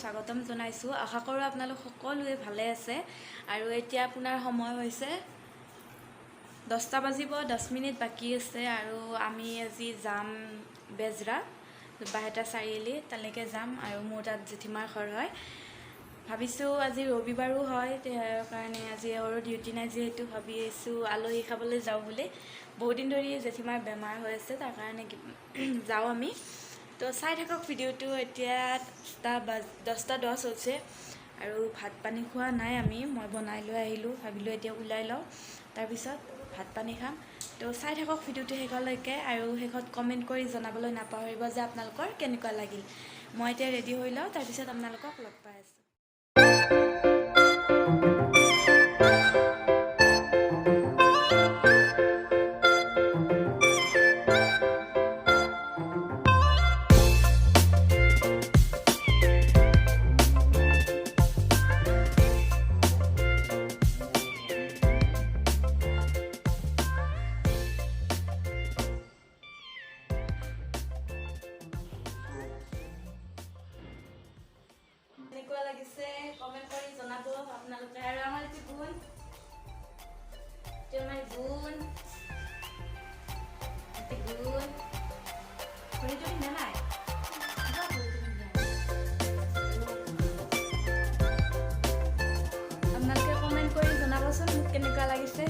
স্বাগতম জনাইছোঁ। আশা কৰোঁ আপোনালোক সকলোৱে ভালে আছে। আৰু এতিয়া আপোনাৰ সময় হৈছে 10টা বাজিব 10 মিনিট বাকী আছে। আৰু আমি আজি যাম বেজৰা বাহেটা চাৰিআলি, তালৈকে যাম। আৰু মোৰ তাত জেঠিমাৰ ঘৰ হয়। ভাবিছোঁ আজি ৰবিবাৰো হয়, তাৰ কাৰণে আজি আৰু ডিউটি নাই, যিহেতু ভাবি আছোঁ আলহী খাবলৈ যাওঁ বুলি। বহুত দিন ধৰি জেঠিমাৰ বেমাৰ হৈ আছে, তাৰ কাৰণে যাওঁ আমি। তো চাই থাকক ভিডিঅ'টো। এতিয়া 10:10 হৈছে আৰু ভাত পানী খোৱা নাই আমি। মই বনাই লৈ আহিলোঁ, ভাবিলোঁ এতিয়া ওলাই লওঁ, তাৰপিছত ভাত পানী খাম। তো চাই থাকক ভিডিঅ'টো শেষলৈকে। আৰু শেষত কমেণ্ট কৰি জনাবলৈ নাপাহৰিব যে আপোনালোকৰ কেনেকুৱা লাগিল। মই এতিয়া ৰেডি হৈ লওঁ, তাৰপিছত আপোনালোকক লগ পাই আছোঁ। কেনেকুৱা লাগিছে কমেণ্ট কৰি জনাব আপোনালোকে। আৰু আমাৰ এইটো গুণ, ঘড়ীটো পিন্ধা নাই, আপোনালোকে কমেণ্ট কৰি জনাবচোন মোক কেনেকুৱা লাগিছে।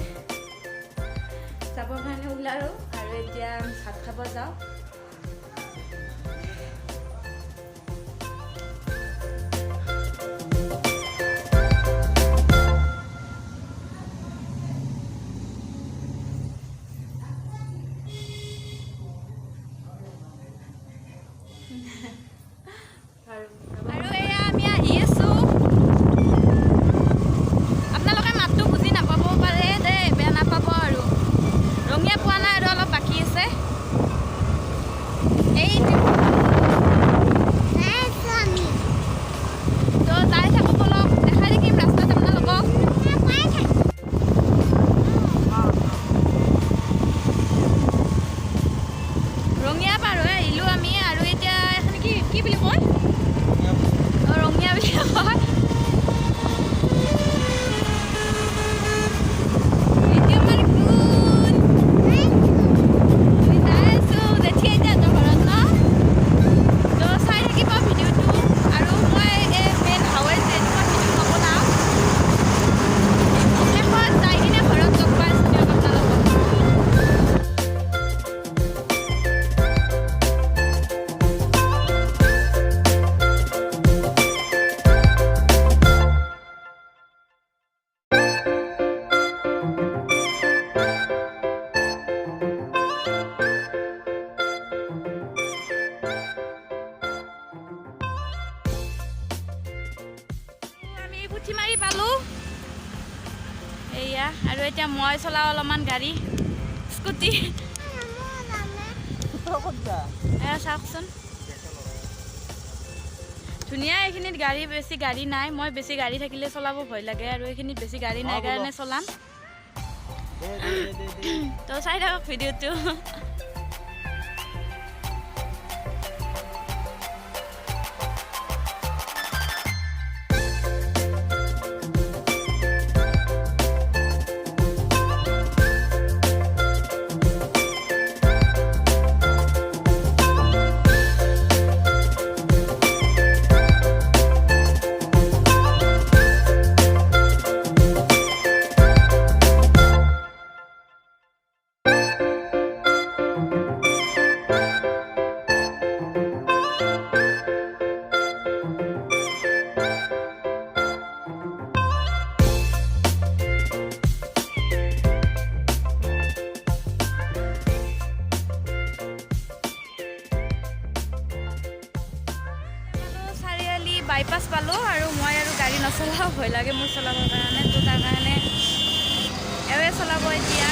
যাবৰ কাৰণে ওলালোঁ আৰু এতিয়া ভাত খাব যাওঁ। আৰু এয়া আমি আহি আছোঁ। আপোনালোকে মাতটো বুজি নাপাব পাৰে দেই, বেয়া নাপাব। আৰু ৰঙীয়া পোৱা নাই, আৰু অলপ বাকী আছে। তো যাই থাকোঁ, অলপ দেখাই থাকিম ৰাস্তাত আপোনালোকক। ৰঙীয়া পাৰ হৈ আহিলোঁ আমি। আৰু এতিয়া এখন কি বুলি কয়, ৰঙীয়া বুলি কয়। এতিয়া আমাৰ গুণ আমি যাই আছোঁ জেঠী আইতাহঁতৰ ঘৰত ন। তো চাই থাকিব ভিডিঅ'টো। আৰু মই এই মেইন হাৱাই যিহেতু মই ভিডিঅ' নবনাওঁ, শেষত যাই কিনে ঘৰত লগ পাই আছোঁ দিয়ক আপোনালোকক। আমি পুঠিমাৰি পালোঁ এয়া। আৰু এতিয়া মই চলাওঁ অলপমান গাড়ী, স্কুটি। এয়া চাওকচোন, ধুনীয়া। এইখিনিত গাড়ী বেছি গাড়ী নাই। মই বেছি গাড়ী থাকিলে চলাব ভয় লাগে, আৰু এইখিনিত বেছি গাড়ী নাই কাৰণে চলাম। তো চাই থাকক ভিডিঅ'টো। বাইপাছ পালোঁ। আৰু মই আৰু গাড়ী নচলাওঁ, ভয় লাগে মোৰ চলাবৰ কাৰণে। তো তাৰ কাৰণে এৱে চলাব এতিয়া।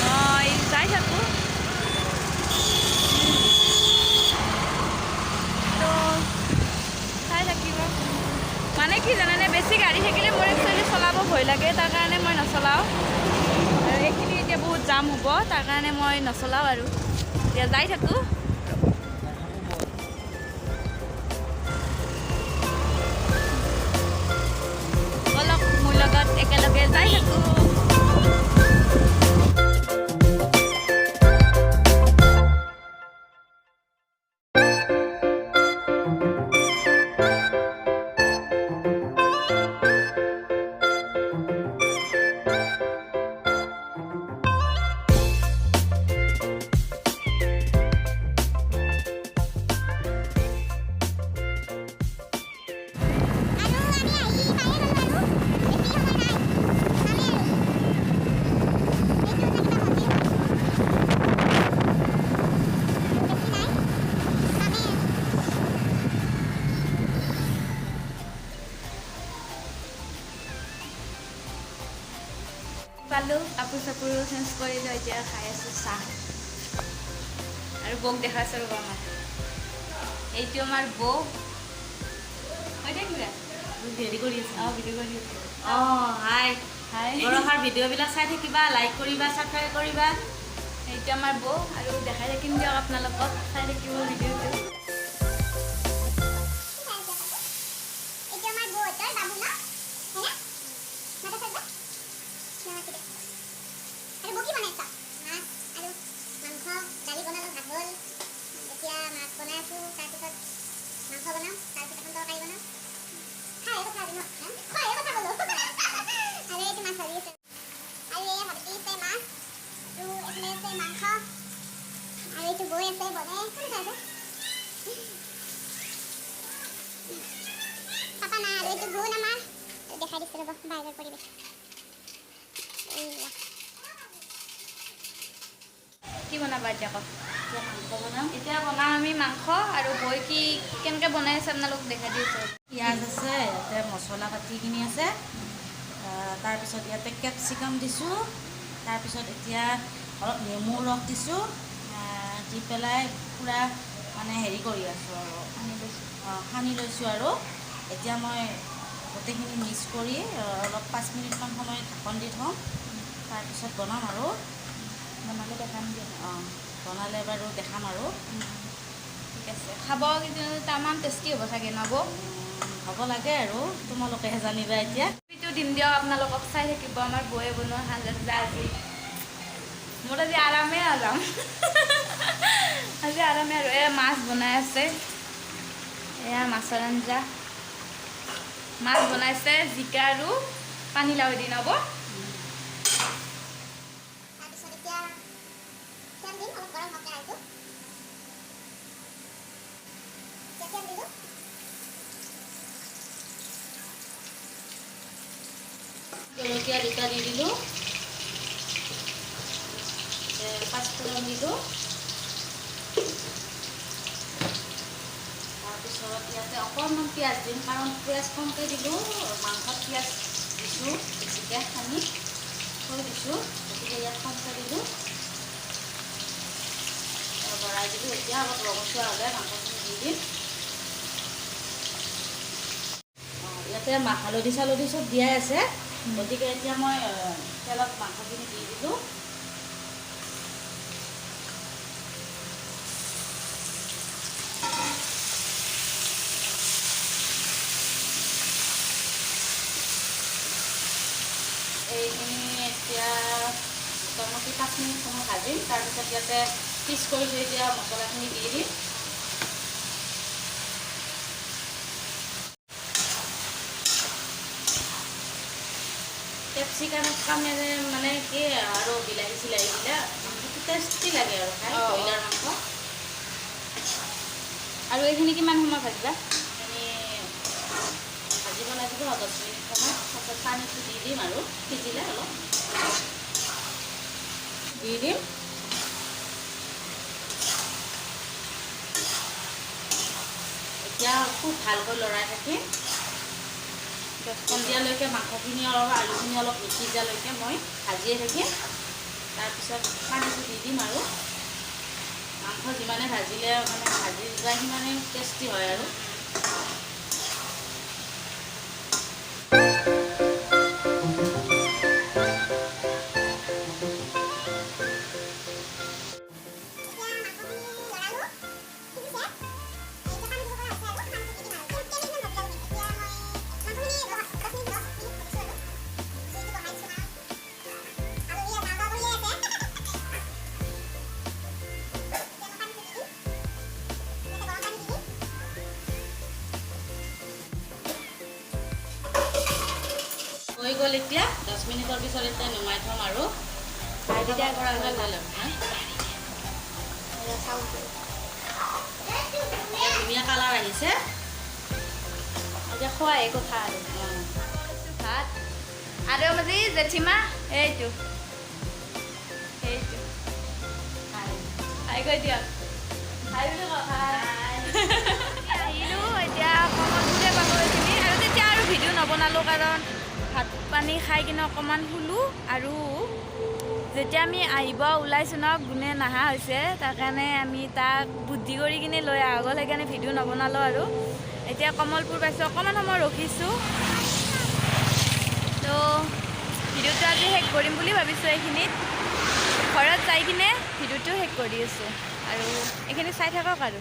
মই যাই থাকোঁ। তো চাই থাকিব। মানে কি জানেনে, বেছি গাড়ী থাকিলে মোৰ একচুৱেলি চলাব ভয় লাগে, তাৰ কাৰণে মই নচলাওঁ। আৰু এইখিনি এতিয়া বহুত জাম হ'ব, তাৰ কাৰণে মই নচলাওঁ। আৰু এতিয়া যাই থাকোঁ। লগত একেলগে যাই থাকোঁ। পালোঁ কাপোৰ চাপোৰো চেঞ্জ কৰিলোঁ, এতিয়া খাই আছোঁ চাহ আৰু বৌক দেখাইছোঁ ৰ'ব আমাৰ। এইটো আমাৰ বৌ হৈ থাকিলে হেৰি কৰি আছে। ভিডিঅ' কৰি আছে। হাই হাই, বৰষাৰ ভিডিঅ'বিলাক চাই থাকিবা, লাইক কৰিবা, ছাবস্ক্ৰাইব কৰিবা। এইটো আমাৰ বৌ আৰু দেখাই থাকিম দিয়ক আপোনালোকক, চাই থাকিব ভিডিঅ'টো। Papa na, itu guna nama. Dekat di sana bayar পৰিৱেশ। কি বনাবা এতিয়া কওক? মাংস বনাম। এতিয়া বনাম আমি মাংস আৰু বৈ কি কেনেকৈ বনাই আছে আপোনালোক দেখাই দিছোঁ। পিঁয়াজ আছে, ইয়াতে মছলা পাতিখিনি আছে, তাৰপিছত ইয়াতে কেপচিকাম দিছোঁ, তাৰপিছত এতিয়া অলপ নেমু ৰস দিছোঁ, দি পেলাই পূৰা মানে হেৰি কৰি আছোঁ আৰু সানি লৈছোঁ আৰু এতিয়া মই গোটেইখিনি মিক্স কৰি অলপ 5 মিনিটমান সময় ঢাকন দি থ'ম, তাৰপিছত বনাম আৰু বনালে দেখাম দিয়ক। বনালে বাৰু দেখাম আৰু ঠিক আছে, খাব কিন্তু তামান টেষ্টি হ'ব চাগে ন বৌ? হ'ব লাগে আৰু তোমালোকেহে জানিবা এতিয়া। সেইটো দিম দিয়ক আপোনালোকক, চাই থাকিব আমাৰ বৌয়ে বনোৱা সাজ আজি। মোৰ আজি আৰামে আৰাম আজি আৰামে আৰু এয়া মাছ বনাই আছে, এয়া মাছৰ আঞ্জা, মাছ বনাইছে জিকা আৰু পানীলাও দি নব। জলকীয়া দুটা দি দিলোঁ, পাঁচফোৰণ দিলোঁ, তাৰপিছত ইয়াতে অকণমান পিঁয়াজ দিম, কাৰণ পিঁয়াজ কমকৈ দিলোঁ, মাংসত পিঁয়াজ দিছোঁ বেছিকৈ সানি থৈ দিছোঁ, গতিকে ইয়াত কমকৈ দিলোঁ, ভৰাই দিলোঁ। এতিয়া অলপ ৰঙচুৱা হ'লে মাংসখিনি দি দিম। ইয়াতে হালধি চালধি চব দিয়াই আছে, গতিকে এতিয়া মই তেলত মাংসখিনি দি দিলোঁ। এইখিনি এতিয়া মোটামুটি 5 মিনিট সময় ভাজিম, তাৰপিছত ইয়াতে পিচ কৰি থৈ দিয়া মছলাখিনি দি দিম। কেপচিকামেৰে মানে কি আৰু বিলাহী চিলাহী দিলে টেষ্টি লাগে আৰু খাই ব্ৰইলাৰ মাংস। আৰু এইখিনি কিমান সময় ভাজিবা? ভাজিব লাগিব 10 মিনিট সময়, তাৰপিছত পানীটো দি দিম আৰু সিজিলে অলপ দি দিম। এতিয়া খুব ভালকৈ লৰাই থাকিম সন্ধিয়ালৈকে, মাংসখিনি অলপ আলুখিনি অলপ নিসিজালৈকে মই ভাজিয়ে থাকিম। তাৰপিছত পানীটো দি দিম আৰু মাংস যিমানে ভাজিলে মানে ভাজি যায় সিমানে টেষ্টি হয় আৰু। গ'ল এতিয়া 10 মিনিটৰ পিছত এতিয়া নমাই থম আৰু তেতিয়া কৰা হৈ গ'ল ধুনীয়া কালাৰ আহিছে এতিয়া খোৱাই কথা আৰু ভাত আৰু আজি জেঠিমা এইটো হাই কৈ দিয়ক হাই বুলি কওক আহিলোঁ এতিয়া কমলপুৰে পাব এইখিনি আৰু তেতিয়া আৰু ভিডিঅ' নবনালোঁ কাৰণ ভাত পানী খাই কিনে অকণমান শুলোঁ আৰু যেতিয়া আমি আহিব ওলাইছোঁ ন গুণে নাহা হৈছে তাৰ কাৰণে আমি তাক বুদ্ধি কৰি কিনে লৈ আহা গ'ল সেইকাৰণে ভিডিঅ' নবনালোঁ আৰু এতিয়া কমলপুৰ পাইছোঁ অকণমান সময় ৰখিছোঁ তো ভিডিঅ'টো আজি শেষ কৰিম বুলি ভাবিছোঁ এইখিনিত ঘৰত যাই কিনে ভিডিঅ'টো শেষ কৰি আছোঁ আৰু এইখিনি চাই থাকক আৰু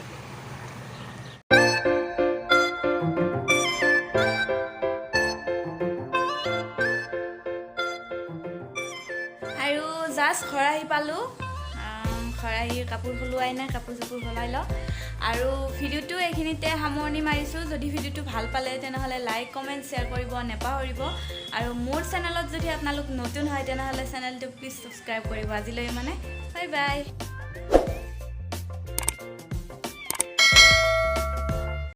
জাষ্ট ঘৰ আহি পালোঁ ঘৰ আহি কাপোৰ সলোৱাই নাই কাপোৰ চাপোৰ সলাই লওঁ আৰু ভিডিঅ'টো এইখিনিতে সামৰণি মাৰিছোঁ যদি ভিডিঅ'টো ভাল পালে তেনেহ'লে লাইক কমেণ্ট শ্বেয়াৰ কৰিব নাপাহৰিব আৰু মোৰ চেনেলত যদি আপোনালোক নতুন হয় তেনেহ'লে চেনেলটো প্লিজ ছাবস্ক্ৰাইব কৰিব আজিলৈ মানে বাই বাই